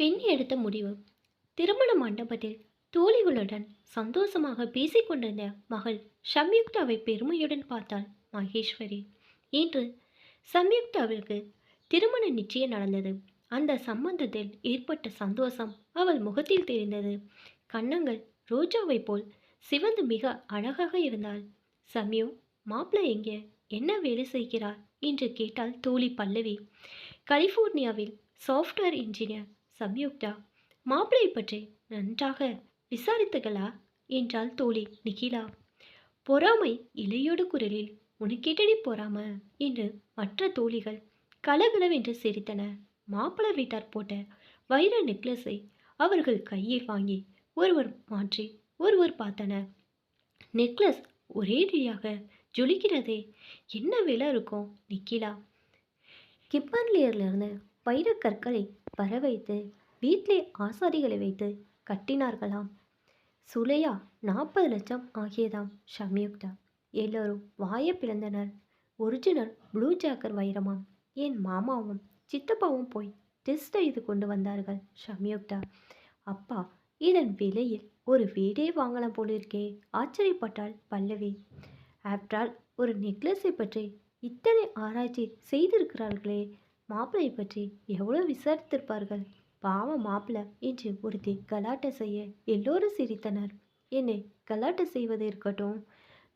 பெண் எடுத்த முடிவு. திருமண மண்டபத்தில் தோழிகளுடன் சந்தோஷமாக பேசிக்கொண்டிருந்த மகள் சம்யுக்தாவை பெருமையுடன் பார்த்தாள் மகேஸ்வரி. இன்று சம்யுக்தாவிற்கு திருமண நிச்சயம் நடந்தது. அந்த சம்பந்தத்தில் ஏற்பட்ட சந்தோஷம் அவள் முகத்தில் தெரிந்தது. கன்னங்கள் ரோஜாவை போல் சிவந்து மிக அழகாக இருந்தாள். சம்யு, மாப்பிள்ளை எங்கே, என்ன வேலை செய்கிறார் என்று கேட்டாள் தோழி பல்லவி. கலிபோர்னியாவில் சாஃப்ட்வேர் இன்ஜினியர். சம்யுக்தா, மாப்பிள்ளை பற்றி நன்றாக விசாரித்துகளா என்றாள் தோழி நிகிலா. பொறாமை இளையோடு குரலில், உனக்கேட்டடி பொறாம என்று மற்ற தோழிகள் கலகலவென்று சிரித்தனர். மாப்பிள்ளை வீட்டார் போட்ட வைர நெக்லஸை அவர்கள் கையில் வாங்கி ஒருவர் மாற்றி ஒருவர் பார்த்தனர். நெக்லஸ் ஒரேடியாக ஜொலிக்கிறதே, என்ன விலை இருக்கும் நிக்கிலா? கிப்பர்லியர்லேருந்து வைரக்கற்களை வர வைத்து வீட்டிலே ஆசாரிகளை வைத்து கட்டினார்களாம். சுலையா 40 லட்சம் ஆகியதாம் சம்யுக்தா. எல்லோரும் வாயை பிளந்தனர். Original blue ஜாக்கர் வைரமாம். என் மாமாவும் சித்தப்பாவும் போய் டெஸ்ட் செய்து கொண்டு வந்தார்கள் சம்யுக்தா. அப்பா, இதன் விலையில் ஒரு வீடே வாங்கலாம் போலிருக்கே, ஆச்சரியப்பட்டாள் பல்லவி. ஆஃப்டரால் ஒரு நெக்லஸை பற்றி இத்தனை ஆராய்ச்சி செய்திருக்கிறார்களே, மாப்பிள்ளை பற்றி எவ்வளோ விசாரித்திருப்பார்கள். பாவம் மாப்பிள்ளை என்று ஒருத்தி கலாட்டை செய்ய எல்லோரும் சிரித்தனர். என்னை கலாட்டை செய்வது இருக்கட்டும்,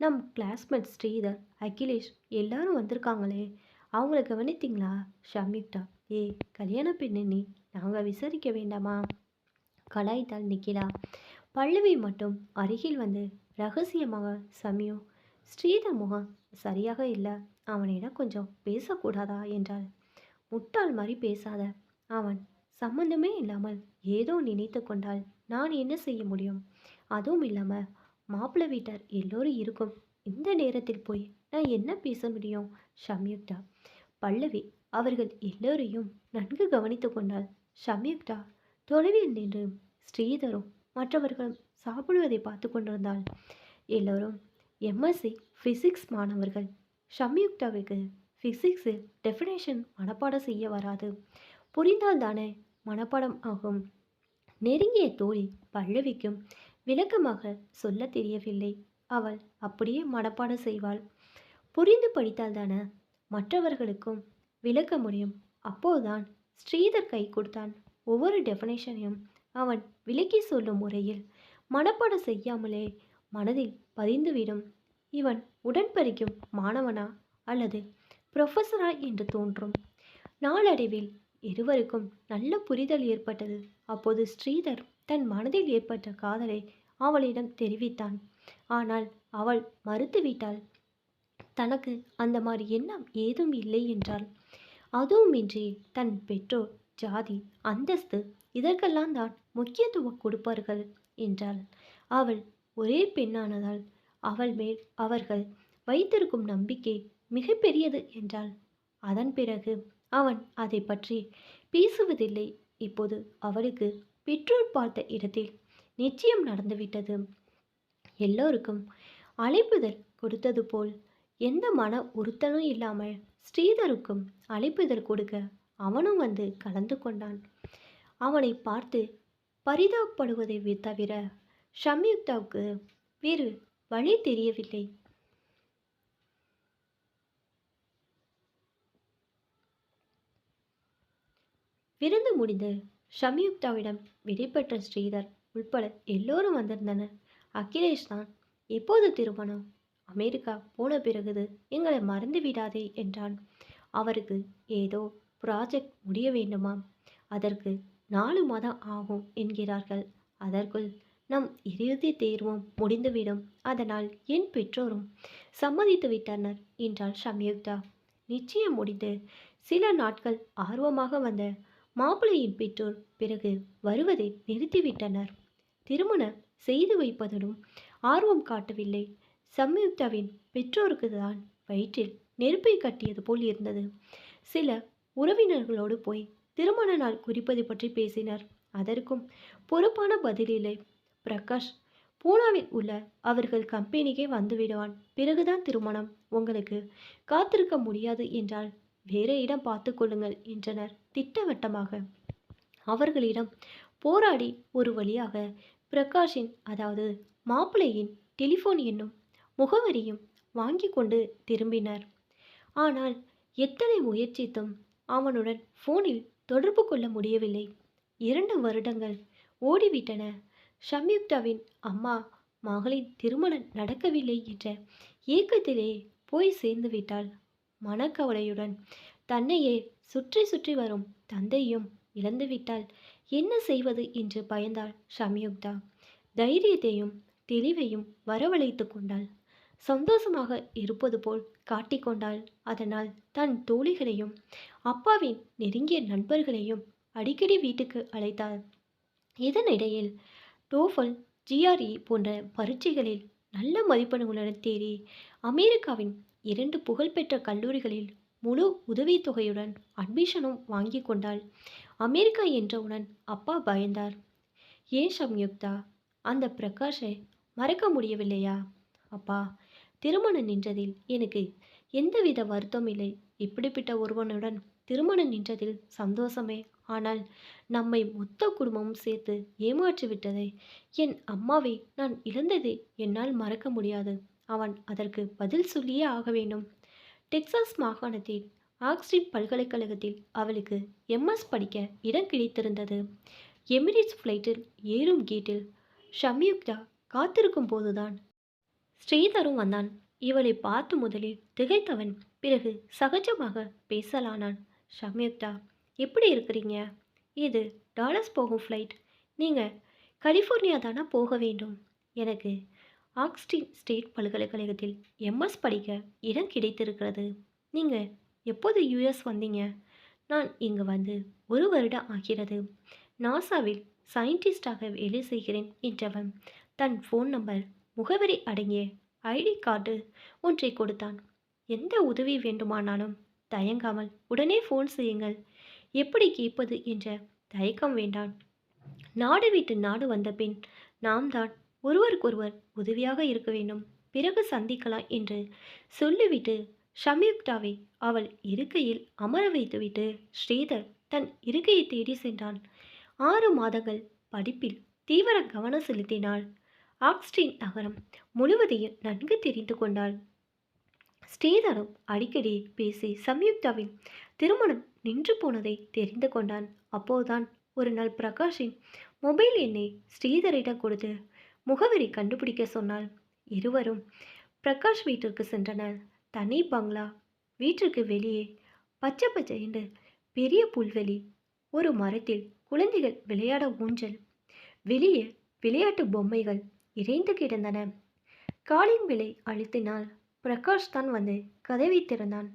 நம் கிளாஸ்மேட் ஸ்ரீதர், அகிலேஷ் எல்லாரும் வந்திருக்காங்களே, அவங்கள கவனித்தீங்களா சம்யுக்தா? கல்யாண பெண்ணு நீ, நாங்கள் விசாரிக்க வேண்டாமா? கலாய்த்தாள் நிக்கிலா. பல்லவி மட்டும் அருகில் வந்து ரகசியமாக, சம்யு, ஸ்ரீதர் முகம் சரியாக இல்லை, அவனிடம் கொஞ்சம் பேசக்கூடாதா என்றாள். முட்டாள் மாதிரி பேசாத, அவன் சம்பந்தமே இல்லாமல் ஏதோ நினைத்து கொண்டால் நான் என்ன செய்ய முடியும்? அதுவும் இல்லாமல் மாப்பிள்ளை வீட்டார் எல்லோரும் இருக்கும் இந்த நேரத்தில் போய் நான் என்ன பேச முடியும் சம்யுக்தா? பல்லவி அவர்கள் எல்லோரையும் நன்கு கவனித்து கொண்டாள். சம்யுக்தா தொலைவில் நின்று ஸ்ரீதரும் மற்றவர்களும் சாப்பிடுவதை பார்த்து கொண்டிருந்தாள். எல்லோரும் எம்எஸ்சி ஃபிசிக்ஸ் மாணவர்கள். சம்யுக்தாவுக்கு ஃபிசிக்ஸில் டெஃபினேஷன் மனப்பாடம் செய்ய வராது. புரிந்தால் தானே மனப்பாடம் ஆகும். நெருங்கிய தோழி பல்லவிக்கும் விளக்கமாக சொல்ல தெரியவில்லை. அவள் அப்படியே மனப்பாடம் செய்வாள். புரிந்து படித்தால் தானே மற்றவர்களுக்கும் விளக்க முடியும். அப்போதுதான் ஸ்ரீதர் கை கொடுத்தான். ஒவ்வொரு டெஃபினேஷனையும் அவன் விளக்கி சொல்லும் முறையில் மனப்பாடம் செய்யாமலே மனதில் பதிந்துவிடும். இவன் உடன்படிக்கும் மாணவனா அல்லது ப்ரொஃபஸரா என்று தோன்றும். நாளடைவில் இருவருக்கும் நல்ல புரிதல் ஏற்பட்டது. அப்போது ஸ்ரீதர் தன் மனதில் ஏற்பட்ட காதலை அவளிடம் தெரிவித்தான். ஆனால் அவள் மறுத்துவிட்டாள். தனக்கு அந்த மாதிரி எண்ணம் ஏதும் இல்லை என்றாள். அதுவுமின்றி தன் பெற்றோர், ஜாதி, அந்தஸ்து இதற்கெல்லாம் தான் முக்கியத்துவம் கொடுப்பார்கள் என்றாள். அவள் ஒரே பெண்ணானதால் அவள் மேல் அவர்கள் வைத்திருக்கும் நம்பிக்கை மிகப்பெரியது என்றாள். அதன் பிறகு அவன் அதை பற்றி பேசுவதில்லை. இப்போது அவளுக்கு பெற்றோர் பார்த்த இடத்தில் நிச்சயம் நடந்துவிட்டது. எல்லோருக்கும் அழைப்புதல் கொடுத்தது போல் எந்த மன உறுத்தலும் இல்லாமல் ஸ்ரீதருக்கும் அழைப்புதல் கொடுக்க அவனும் வந்து கலந்து கொண்டான். அவனை பார்த்து பரிதாபப்படுவதை தவிர சம்யுக்தாவுக்கு வேறு வழி தெரியவில்லை. விருந்து முடிந்து சம்யுக்தாவிடம் விடைபெற்ற ஸ்ரீதர் உட்பட எல்லோரும் வந்திருந்தனர். அகிலேஷ் தான், எப்போது திருமணம்? அமெரிக்கா போன பிறகுது எங்களை மறந்து விடாதே என்றான். அவருக்கு ஏதோ ப்ராஜெக்ட் முடிய வேண்டுமாம். அதற்கு 4 மாதம் ஆகும் என்கிறார்கள். அதற்குள் நம் இறுதி தேர்வும் முடிந்துவிடும். அதனால் என் பெற்றோரும் சம்மதித்து விட்டனர் என்றாள் சம்யுக்தா. நிச்சயம் முடிந்து சில நாட்கள் ஆர்வமாக வந்த மாப்பிள்ளையின் பெற்றோர் பிறகு வருவதை நிறுத்திவிட்டனர். திருமணம் செய்து வைப்பதும் ஆர்வம் காட்டவில்லை. சம்யுக்தாவின் பெற்றோருக்கு தான் வயிற்றில் நெருப்பை கட்டியது போல் இருந்தது. சில உறவினர்களோடு போய் திருமண நாள் குறிப்பது பற்றி பேசினர். அதற்கும் பொறுப்பான பதிலில்லை. பிரகாஷ் பூனாவில் உள்ள அவர்கள் கம்பெனிக்கே வந்துவிடுவான். பிறகுதான் திருமணம். உங்களுக்கு காத்திருக்க முடியாது என்றால் வேற இடம் பார்த்து கொள்ளுங்கள் என்றனர் திட்டவட்டமாக. அவர்களிடம் போராடி ஒரு வழியாக பிரகாஷின், அதாவது மாப்பிள்ளையின் டெலிஃபோன் எண்ணும் முகவரியும் வாங்கி கொண்டு திரும்பினர். ஆனால் எத்தனை முயற்சித்தும் அவனுடன் ஃபோனில் தொடர்பு கொள்ள முடியவில்லை. 2 வருடங்கள் ஓடிவிட்டன. சம்யுக்தாவின் அம்மா மகளின் திருமணம் நடக்கவில்லை என்ற ஏக்கத்திலே போய் சேர்ந்து விட்டாள். மனக்கவலையுடன் தன்னையே சுற்றி சுற்றி வரும் தந்தையும் இழந்துவிட்டால் என்ன செய்வது என்று பயந்தாள் சம்யுக்தா. தைரியத்தையும் தெளிவையும் வரவழைத்து கொண்டாள். சந்தோஷமாக இருப்பது போல் காட்டிக்கொண்டாள். அதனால் தன் தோழிகளையும் அப்பாவின் நெருங்கிய நண்பர்களையும் அடிக்கடி வீட்டுக்கு அழைத்தாள். இதனிடையில் டோஃபல், ஜிஆர்இ போன்ற பரீட்சைகளில் நல்ல மதிப்பெண்களுடன் தேறி அமெரிக்காவின் 2 புகழ்பெற்ற கல்லூரிகளில் முழு உதவித்தொகையுடன் அட்மிஷனும் வாங்கி கொண்டாள். அமெரிக்கா என்றவுடன் அப்பா பயந்தார். ஏன் சம்யுக்தா, அந்த பிரகாஷை மறக்க முடியவில்லையா? அப்பா, திருமணம் நின்றதில் எனக்கு எந்தவித வருத்தம் இல்லை. இப்படிப்பட்ட ஒருவனுடன் திருமணம் நின்றதில் சந்தோஷமே. ஆனால் நம்மை மொத்த குடும்பமும் சேர்த்து ஏமாற்றிவிட்டதை, என் அம்மாவை நான் இழந்ததை என்னால் மறக்க முடியாது. அவன் அதற்கு பதில் சொல்லியே ஆக வேண்டும். டெக்சாஸ் மாகாணத்தில் ஆக்ஸ்டின் பல்கலைக்கழகத்தில் அவளுக்கு எம்எஸ் படிக்க இடம் கிடைத்திருந்தது. எமிரேட்ஸ் ஃப்ளைட்டில் ஏறும் கேட்டில் சம்யுக்தா காத்திருக்கும் போதுதான் ஸ்ரீதரும் வந்தான். இவளை பார்த்து முதலில் திகைத்தவன் பிறகு சகஜமாக பேசலானான். சம்யுக்தா, எப்படி இருக்கிறீங்க? இது டாலஸ் போகும் ஃப்ளைட். நீங்கள் கலிஃபோர்னியா தானே போக வேண்டும்? எனக்கு ஆக்ஸ்டின் ஸ்டேட் பல்கலைக்கழகத்தில் எம்எஸ் படிக்க இடம் கிடைத்திருக்கிறது. நீங்கள் எப்போது யுஎஸ் வந்தீங்க? நான் இங்கு வந்து 1 வருடம் ஆகிறது. நாசாவில் சயின்டிஸ்டாக வேலை செய்கிறேன் என்றவன் தன் ஃபோன் நம்பர், முகவரி அடங்கிய ஐடி கார்டு ஒன்றை கொடுத்தான். எந்த உதவி வேண்டுமானாலும் தயங்காமல் உடனே ஃபோன் செய்யுங்கள். எப்படி கேட்பது என்ற தயக்கம் வேண்டாம். நாடு விட்டு நாடு வந்த பின் நாம் தான் ஒருவருக்கொருவர் உதவியாக இருக்க வேண்டும். பிறகு சந்திக்கலாம் என்று சொல்லிவிட்டு சம்யுக்தாவை அவள் இருக்கையில் அமர வைத்துவிட்டு ஸ்ரீதர் தன் இருக்கையை தேடி சென்றான். 6 மாதங்கள் படிப்பில் தீவிர கவனம் செலுத்தினாள். ஆக்ஸ்டின் நகரம் முழுவதையும் நன்கு தெரிந்து கொண்டாள். ஸ்ரீதரும் அடிக்கடி பேசி சம்யுக்தாவின் திருமணம் நின்று போனதை தெரிந்து கொண்டான். அப்போதுதான் ஒரு நாள் பிரகாஷின் மொபைல் எண்ணை ஸ்ரீதரிடம் கொடுத்து முகவரி கண்டுபிடிக்க சொன்னாள். இருவரும் பிரகாஷ் வீட்டிற்கு சென்றனர். தனி பங்களா. வீட்டிற்கு வெளியே பச்சை பச்சை என்று பெரிய புல்வெளி. ஒரு மரத்தில் குழந்தைகள் விளையாட ஊஞ்சல். வெளியே விளையாட்டு பொம்மைகள் இறைந்து கிடந்தன. காலின் விலை அழுத்தினால் பிரகாஷ் தான் வந்து கதவை திறந்தான்.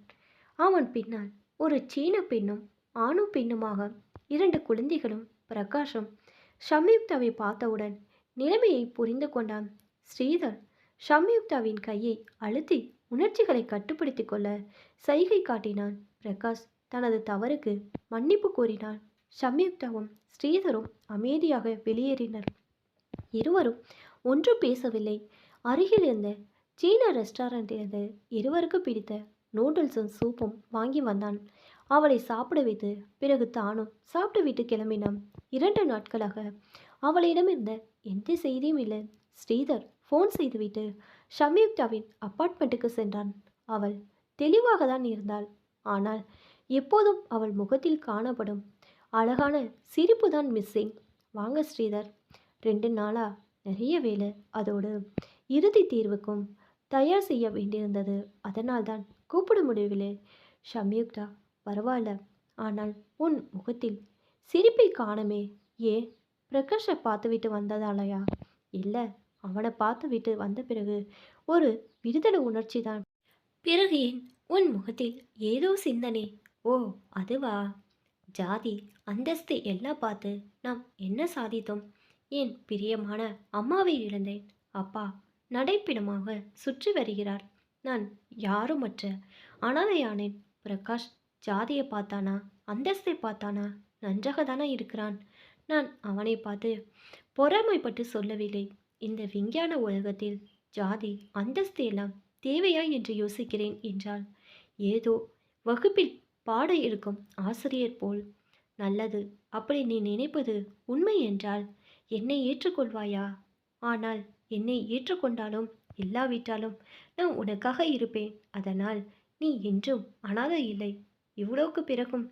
அவன் பின்னால் ஒரு சீன பெண்ணும் ஆணும் பெண்ணுமாக 2 குழந்தைகளும். பிரகாஷும் சம்யுக்தாவை பார்த்தவுடன் நிலைமையை புரிந்து கொண்டான். ஸ்ரீதர் சம்யுக்தாவின் கையை அழுத்தி உணர்ச்சிகளை கட்டுப்படுத்தி கொள்ள சைகை காட்டினான். பிரகாஷ் தனது தவறுக்கு மன்னிப்பு கோரினான். சம்யுக்தாவும் ஸ்ரீதரும் அமைதியாக வெளியேறினர். இருவரும் ஒன்றும் பேசவில்லை. அருகில் இருந்த சீன ரெஸ்டாரண்டிலிருந்து இருவருக்கு பிடித்த நூடுல்ஸும் சூப்பும் வாங்கி வந்தான். அவளை சாப்பிட வைத்து பிறகு தானும் சாப்பிட்டு விட்டு கிளம்பினான். 2 நாட்களாக அவளிடமிருந்த எந்த செய்தியும் இல்லை. ஸ்ரீதர் ஃபோன் செய்துவிட்டு சம்யுக்தாவின் அப்பார்ட்மெண்ட்டுக்கு சென்றான். அவள் தெளிவாக தான் இருந்தாள். ஆனால் எப்போதும் அவள் முகத்தில் காணப்படும் அழகான சிரிப்பு தான் மிஸ்ஸிங். வாங்க ஸ்ரீதர், 2 நாளா நிறைய வேலை, அதோடு இறுதி தேர்வுக்கும் தயார் செய்ய வேண்டியிருந்தது. அதனால்தான் கூப்பிட முடியவில்லை. சம்யுக்தா, பரவாயில்ல. ஆனால் உன் முகத்தில் சிரிப்பை காணுமே. ஏன், பிரகாஷை பார்த்துவிட்டு வந்ததாலையா? இல்லை, அவனை பார்த்துவிட்டு வந்த பிறகு ஒரு விடுதலை உணர்ச்சி தான். பிறகு ஏன் உன் முகத்தில் ஏதோ சிந்தனை? ஓ, அதுவா? ஜாதி அந்தஸ்து எல்லாம் பார்த்து நாம் என்ன சாதித்தோம்? என் பிரியமான அம்மாவை இழந்தேன். அப்பா நடைப்பிணமாக சுற்றி வருகிறார். நான் யாருமற்ற அனாதையானேன். பிரகாஷ் ஜாதியை பார்த்தானா, அந்தஸ்தை பார்த்தானா? நன்றாக தானே இருக்கிறான். நான் அவனை பார்த்து பொறாமைப்பட்டு சொல்லவில்லை. இந்த விஞ்ஞான உலகத்தில் ஜாதி அந்தஸ்து எல்லாம் தேவையா என்று யோசிக்கிறேன் என்றாள். ஏதோ வகுப்பில் பாட இருக்கும் ஆசிரியர் போல். நல்லது. அப்படி நீ நினைப்பது உண்மை என்றால் என்னை ஏற்றுக்கொள்வாயா? ஆனால் என்னை ஏற்றுக்கொண்டாலும் இல்லாவிட்டாலும் நான் உனக்காக இருப்பேன். அதனால் நீ என்றும் அனாதை இல்லை. இவ்வளவுக்கு பிறகும்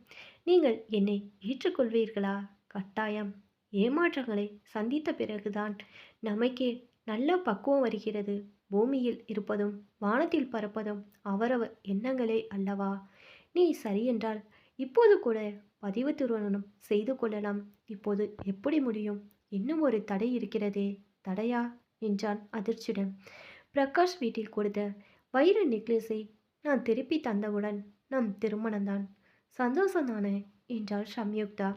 நீங்கள் என்னை ஏற்றுக்கொள்வீர்களா? கட்டாயம். ஏமாற்றங்களை சந்தித்த பிறகுதான் நமக்கே நல்ல பக்குவம் வருகிறது. பூமியில் இருப்பதும் வானத்தில் பறப்பதும் அவரவர் எண்ணங்களே அல்லவா? நீ சரியென்றால் இப்போது கூட பதிவு திருமணம் செய்து கொள்ளலாம். இப்போது எப்படி முடியும்? இன்னும் ஒரு தடை இருக்கிறதே. தடையா? என்றான் அதிர்ச்சியுடன். பிரகாஷ் வீட்டில் கொடுத்த வைர நெக்லஸை நான் திருப்பி தந்தவுடன் நம் திருமணம்தான். சந்தோஷம்தானே என்றாள் சம்யுக்தா.